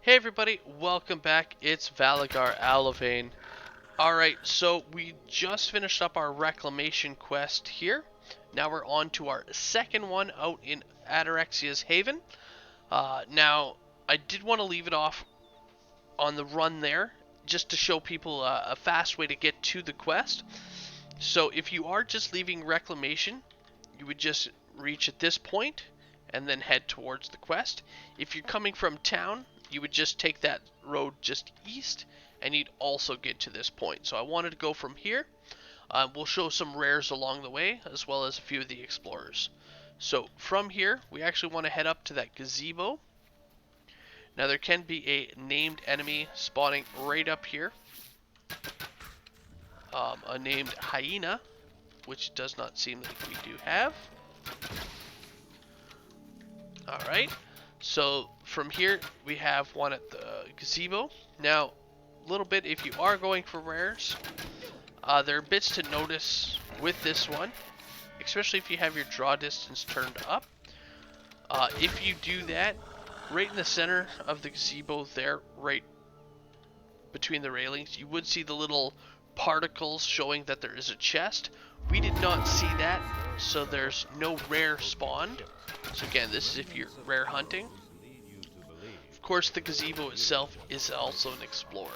Hey everybody, welcome back. It's Valagar Aloevain. Alright, so we just finished up our reclamation quest here. Now we're on to our second one out in Atarexia's Haven. Now, I did want to leave it off on the run there, just to show people a fast way to get to the quest. So if you are just leaving reclamation, you would just reach at this point and then head towards the quest. If you're coming from town, you would just take that road just east and you'd also get to this point. So I wanted to go from here. We'll show some rares along the way as well as a few of the explorers. So from here, we actually want to head up to that gazebo. Now there can be a named enemy spawning right up here. A named hyena, which does not seem like we do have. Alright, so from here we have one at the gazebo. Now, a little bit, if you are going for rares, there are bits to notice with this one, especially if you have your draw distance turned up. If you do that, right in the center of the gazebo there, right between the railings, you would see the little particles showing that there is a chest. We did not see that, so there's no rare spawned. So again, this is if you're rare hunting. Of course, the gazebo itself is also an explorer.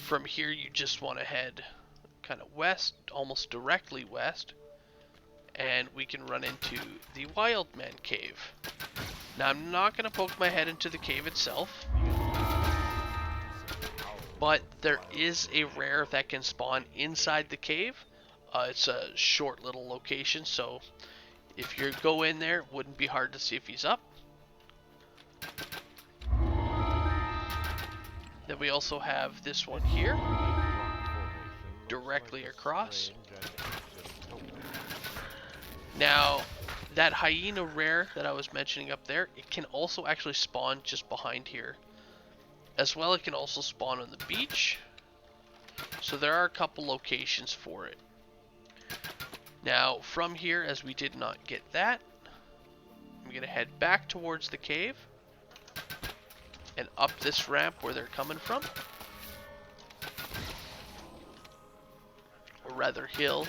From here, you just want to head kind of west, almost directly west, and we can run into the Wildman Cave. Now, I'm not going to poke my head into the cave itself, but there is a rare that can spawn inside the cave. It's a short little location, so if you go in there, it wouldn't be hard to see if he's up. Then we also have this one here, directly across. Now, that hyena rare that I was mentioning up there, it can also actually spawn just behind here. As well, it can also spawn on the beach. So there are a couple locations for it. Now, from here, as we did not get that, I'm going to head back towards the cave and up this ramp where they're coming from. Or rather, hill.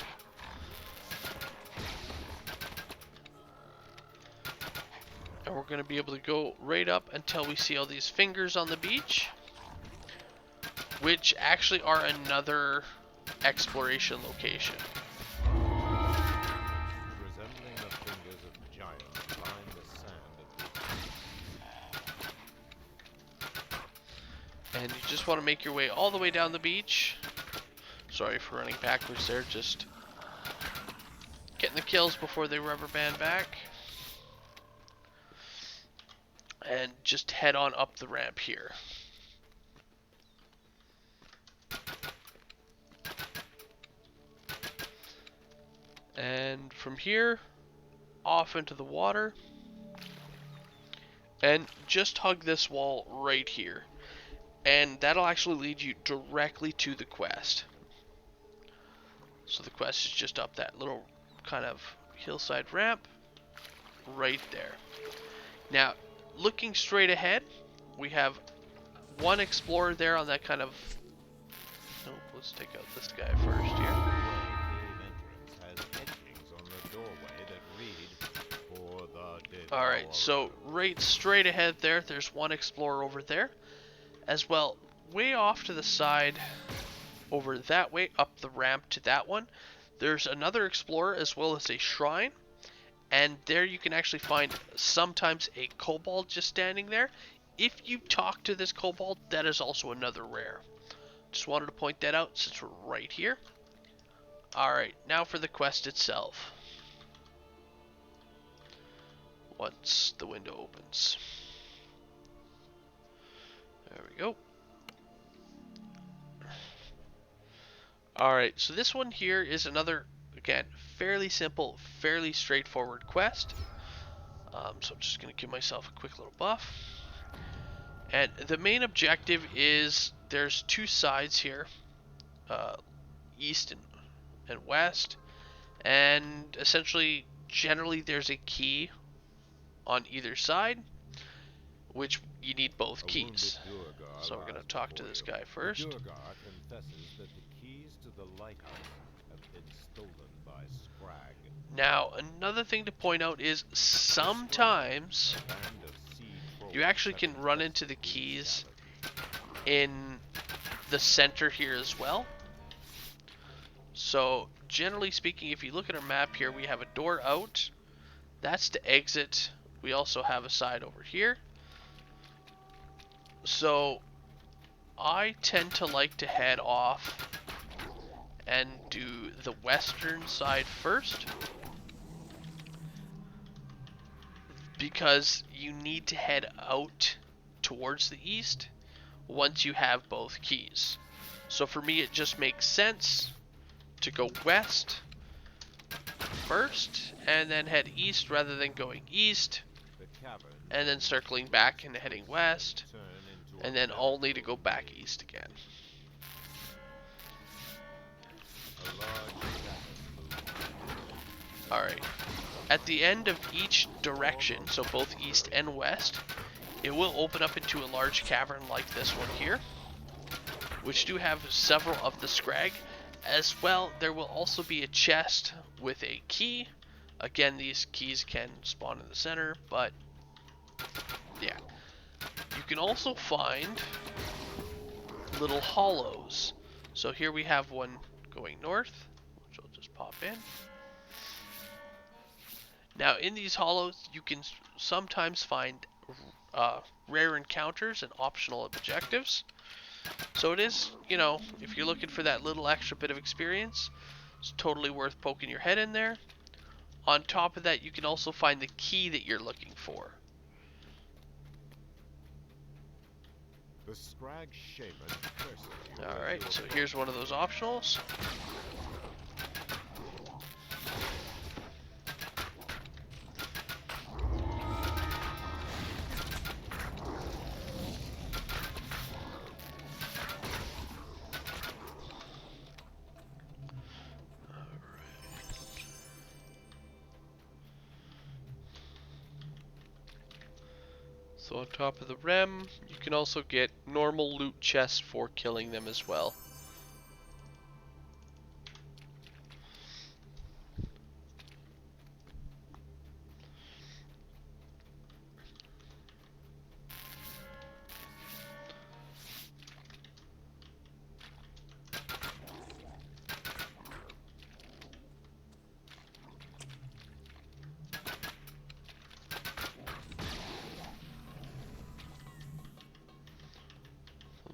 And we're going to be able to go right up until we see all these fingers on the beach, which actually are another exploration location. And you just want to make your way all the way down the beach. Sorry for running backwards there, just getting the kills before they rubber band back. And just head on up the ramp here. And from here, off into the water. And just hug this wall right here. And that'll actually lead you directly to the quest. So the quest is just up that little kind of hillside ramp right there. Now, looking straight ahead, we have one explorer there on that kind of... Nope, let's take out this guy first here. Alright, so right straight ahead there, there's one explorer over there. As well, way off to the side, over that way, up the ramp to that one, there's another explorer as well as a shrine. And there you can actually find sometimes a kobold just standing there. If you talk to this kobold, that is also another rare. Just wanted to point that out since we're right here. Alright, now for the quest itself. Once the window opens. There we go. Alright, so this one here is another, again, fairly simple, fairly straightforward quest. So I'm just going to give myself a quick little buff. And the main objective is, there's two sides here, east and west, and essentially, generally there's a key on either side. which you need both keys. So we're going to talk to this guy first. Durgar confesses that the keys to the lighthouse have been stolen by Scrag. Now, another thing to point out is sometimes you actually can run into the keys in the center here as well. So, generally speaking, if you look at our map here, we have a door out. That's to exit. We also have a side over here. So, I tend to like to head off and do the western side first, because you need to head out towards the east once you have both keys. So for me, it just makes sense to go west first and then head east rather than going east and then circling back and heading west and then only to go back east again. Alright, at the end of each direction, so both east and west, it will open up into a large cavern like this one here, which do have several of the Scrag. As well, there will also be a chest with a key. Again, these keys can spawn in the center, but yeah. You can also find little hollows. So here we have one going north, which I'll just pop in. Now in these hollows, you can sometimes find rare encounters and optional objectives. So it is, you know, if you're looking for that little extra bit of experience, it's totally worth poking your head in there. On top of that, you can also find the key that you're looking for. The Scrag Shaman curses. Alright, so here's one of those optionals. So on top of the rem, you can also get normal loot chests for killing them as well.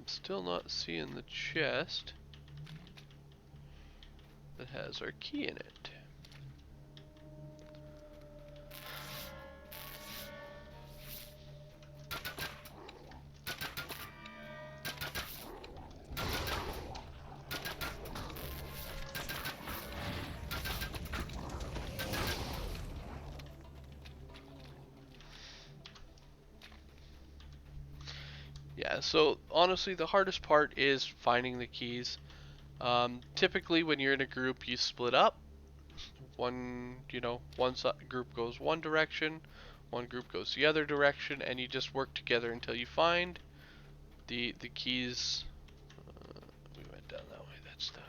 Still not seeing the chest that has our key in it. Yeah, so honestly the hardest part is finding the keys. Typically when you're in a group you split up. One group goes one direction, one group goes the other direction, and you just work together until you find the keys. We went down that way, that's the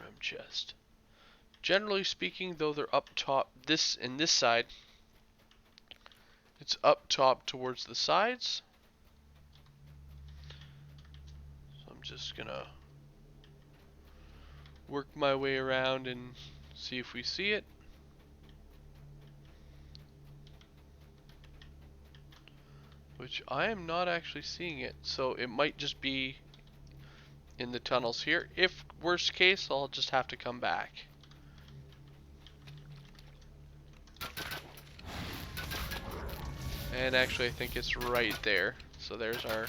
rem chest. Generally speaking though, they're up top, this side. It's up top towards the sides. So I'm just gonna work my way around and see if we see it. Which I am not actually seeing it, so it might just be in the tunnels here. If worst case, I'll just have to come back. And actually I think it's right there. So there's our,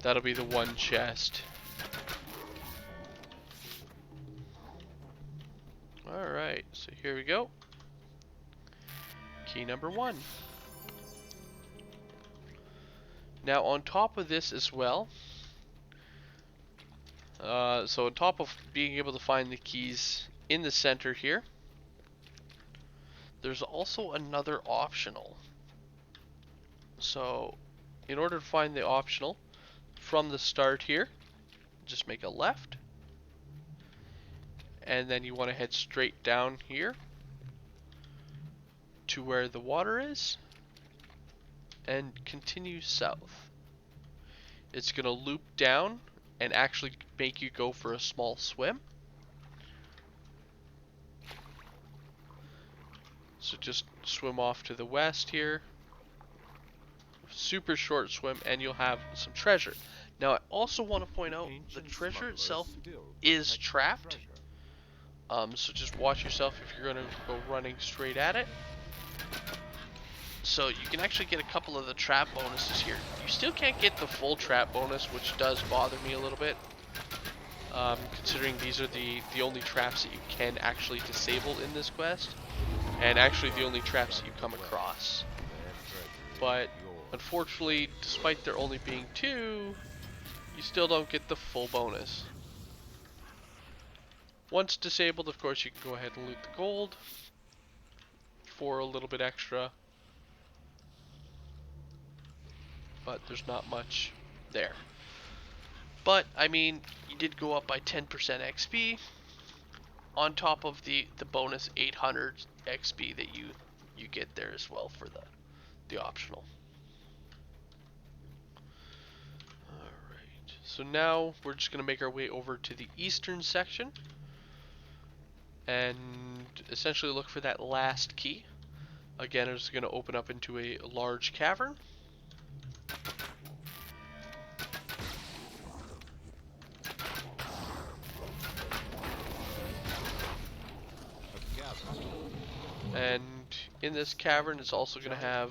that'll be the one chest. Alright, so here we go. Key number 1. Now on top of this as well, so on top of being able to find the keys in the center here, there's also another optional. So, in order to find the optional, from the start here, just make a left. And then you want to head straight down here to where the water is. And continue south. It's going to loop down and actually make you go for a small swim. So just swim off to the west here. Super short swim and you'll have some treasure. Now I also want to point out the treasure itself is trapped. So just watch yourself if you're going to go running straight at it. So you can actually get a couple of the trap bonuses here. You still can't get the full trap bonus, which does bother me a little bit. Considering these are the only traps that you can actually disable in this quest. And actually the only traps that you come across. But unfortunately, despite there only being 2, you still don't get the full bonus. Once disabled, of course, you can go ahead and loot the gold for a little bit extra. But there's not much there. But, I mean, you did go up by 10% XP on top of the bonus 800 XP that you get there as well for the optional. Alright, so now we're just going to make our way over to the eastern section and essentially look for that last key. Again, it's going to open up into a large cavern. And in this cavern, it's also going to have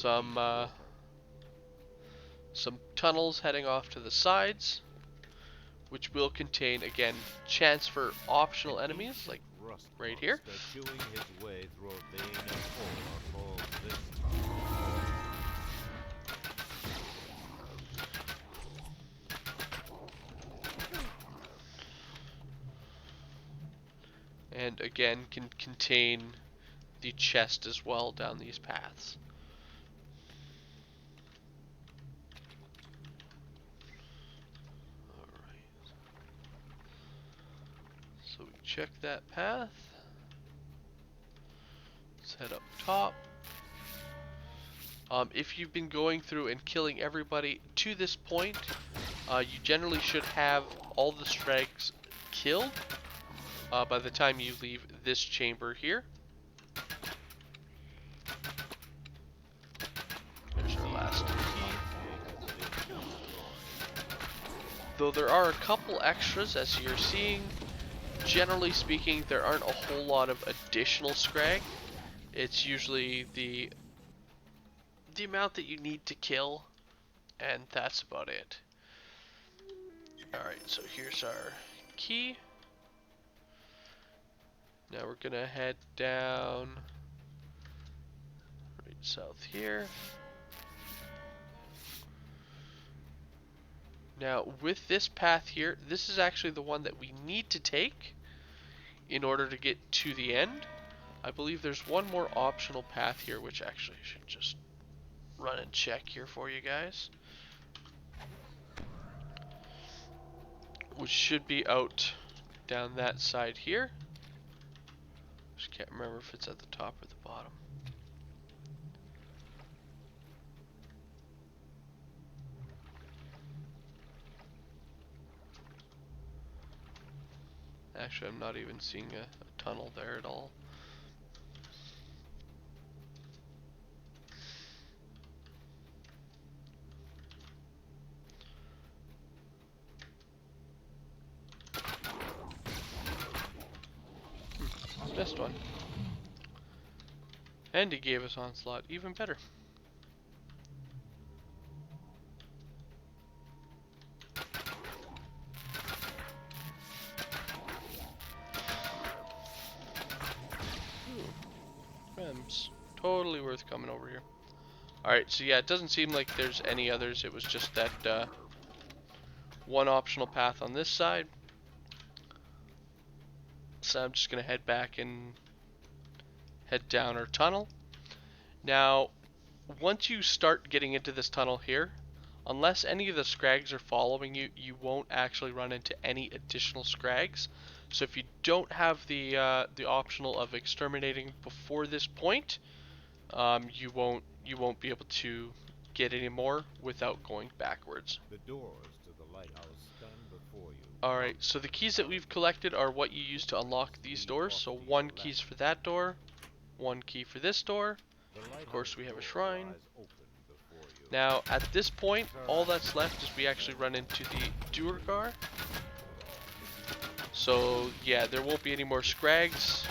some tunnels heading off to the sides, which will contain, again, chance for optional enemies, like right here. And again, can contain the chest as well down these paths. Alright. So we check that path. Let's head up top. If you've been going through and killing everybody to this point, you generally should have all the strags killed by the time you leave this chamber here. There's our last key. Though there are a couple extras, as you're seeing, generally speaking, there aren't a whole lot of additional scrag. It's usually the amount that you need to kill, and that's about it. Alright, so here's our key. Now we're gonna head down right south here. Now with this path here, this is actually the one that we need to take in order to get to the end. I believe there's one more optional path here, which actually I should just run and check here for you guys. Which should be out down that side here. Just can't remember if it's at the top or the bottom. Actually, I'm not even seeing a tunnel there at all. Missed one. And he gave us onslaught, even better. Gems. Totally worth coming over here. Alright, so yeah, it doesn't seem like there's any others. It was just that one optional path on this side. So I'm just going to head back and head down our tunnel. Now, once you start getting into this tunnel here, unless any of the scrags are following you, you won't actually run into any additional scrags. So if you don't have the optional of exterminating before this point, you won't be able to get any more without going backwards. The doors to the lighthouse stand before you. Alright, so the keys that we've collected are what you use to unlock these doors. So one key's for that door, one key for this door. Of course, we have a shrine. Now, at this point, all that's left is we actually run into the Duergar. So, yeah, there won't be any more scrags.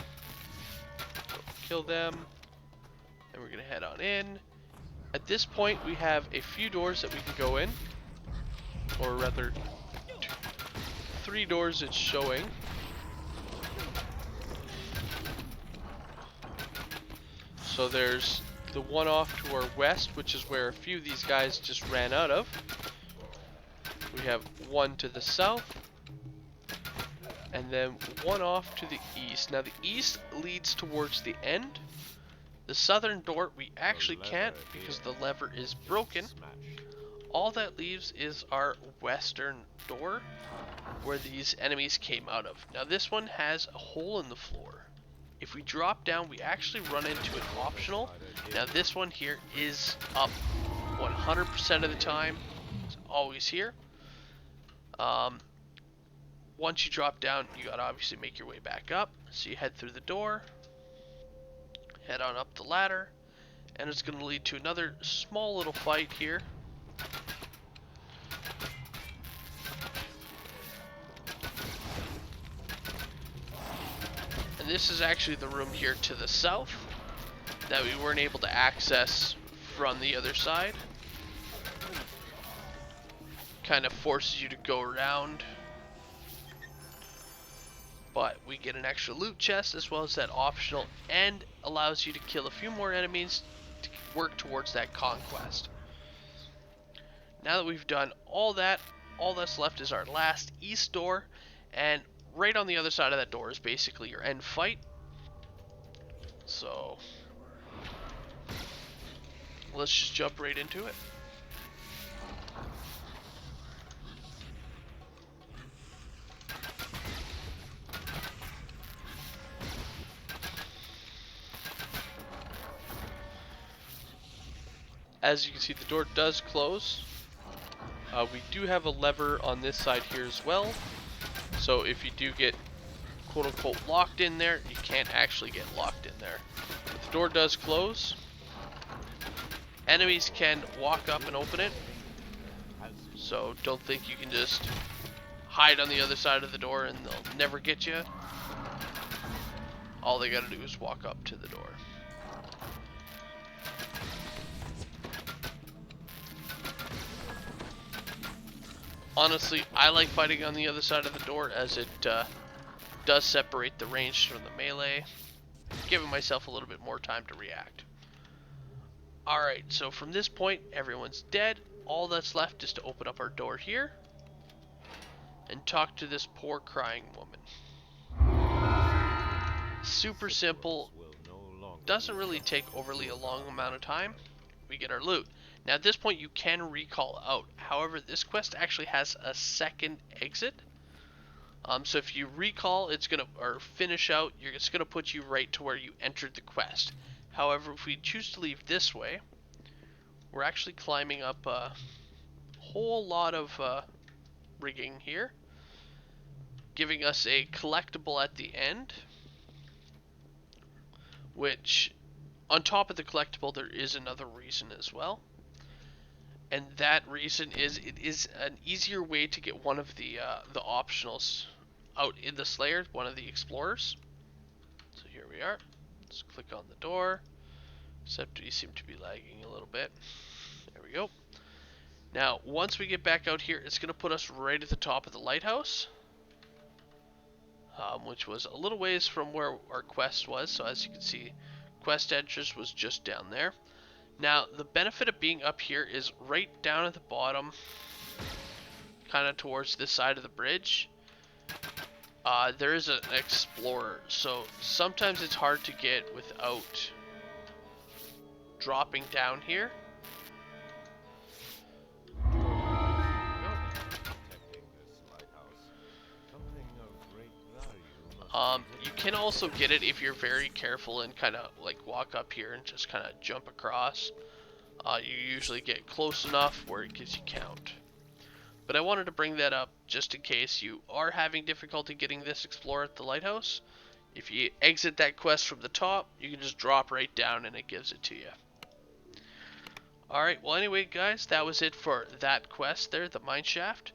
So, kill them. And we're going to head on in. At this point, we have a few doors that we can go in. Or rather, 3 doors it's showing. So there's the one off to our west, which is where a few of these guys just ran out of. We have one to the south. And then one off to the east. Now the east leads towards the end. The southern door we actually can't because the lever is broken. All that leaves is our western door where these enemies came out of. Now this one has a hole in the floor. If we drop down, we actually run into an optional. Now this one here is up 100% of the time. It's always here. Once you drop down, you gotta obviously make your way back up. So you head through the door, head on up the ladder, and it's gonna lead to another small little fight here. And this is actually the room here to the south that we weren't able to access from the other side. Kind of forces you to go around. But we get an extra loot chest as well as that optional, and allows you to kill a few more enemies to work towards that conquest. Now that we've done all that, all that's left is our last east door, and right on the other side of that door is basically your end fight. So let's just jump right into it. As you can see, the door does close. We do have a lever on this side here as well. So if you do get quote unquote locked in there, you can't actually get locked in there. But the door does close. Enemies can walk up and open it. So don't think you can just hide on the other side of the door and they'll never get you. All they gotta do is walk up to the door. Honestly, I like fighting on the other side of the door as it does separate the range from the melee, giving myself a little bit more time to react. Alright, so from this point, everyone's dead. All that's left is to open up our door here and talk to this poor crying woman. Super simple, doesn't really take overly a long amount of time. We get our loot. Now at this point you can recall out. However, this quest actually has a second exit. So if you recall, it's gonna, or finish out, it's gonna put you right to where you entered the quest. However, if we choose to leave this way, we're actually climbing up a whole lot of rigging here, giving us a collectible at the end, which on top of the collectible there is another reason as well. And that reason is it is an easier way to get one of the optionals out in the Slayer, one of the explorers. So here we are. Let's click on the door. Except we seem to be lagging a little bit. There we go. Now, once we get back out here, it's going to put us right at the top of the lighthouse. Which was a little ways from where our quest was. So as you can see, quest entrance was just down there. Now, the benefit of being up here is right down at the bottom, kind of towards this side of the bridge. there is an explorer, so sometimes it's hard to get without dropping down here. Protecting this lighthouse. Something of great value must be You hidden. can also get it if you're very careful and kind of like walk up here and just kind of jump across. You usually get close enough where it gives you count. But I wanted to bring that up just in case you are having difficulty getting this explorer at the lighthouse. If you exit that quest from the top, you can just drop right down and it gives it to you. Alright, well anyway guys, that was it for that quest there, the mine shaft.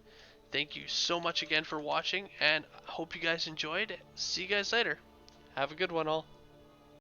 Thank you so much again for watching, and I hope you guys enjoyed. See you guys later. Have a good one all.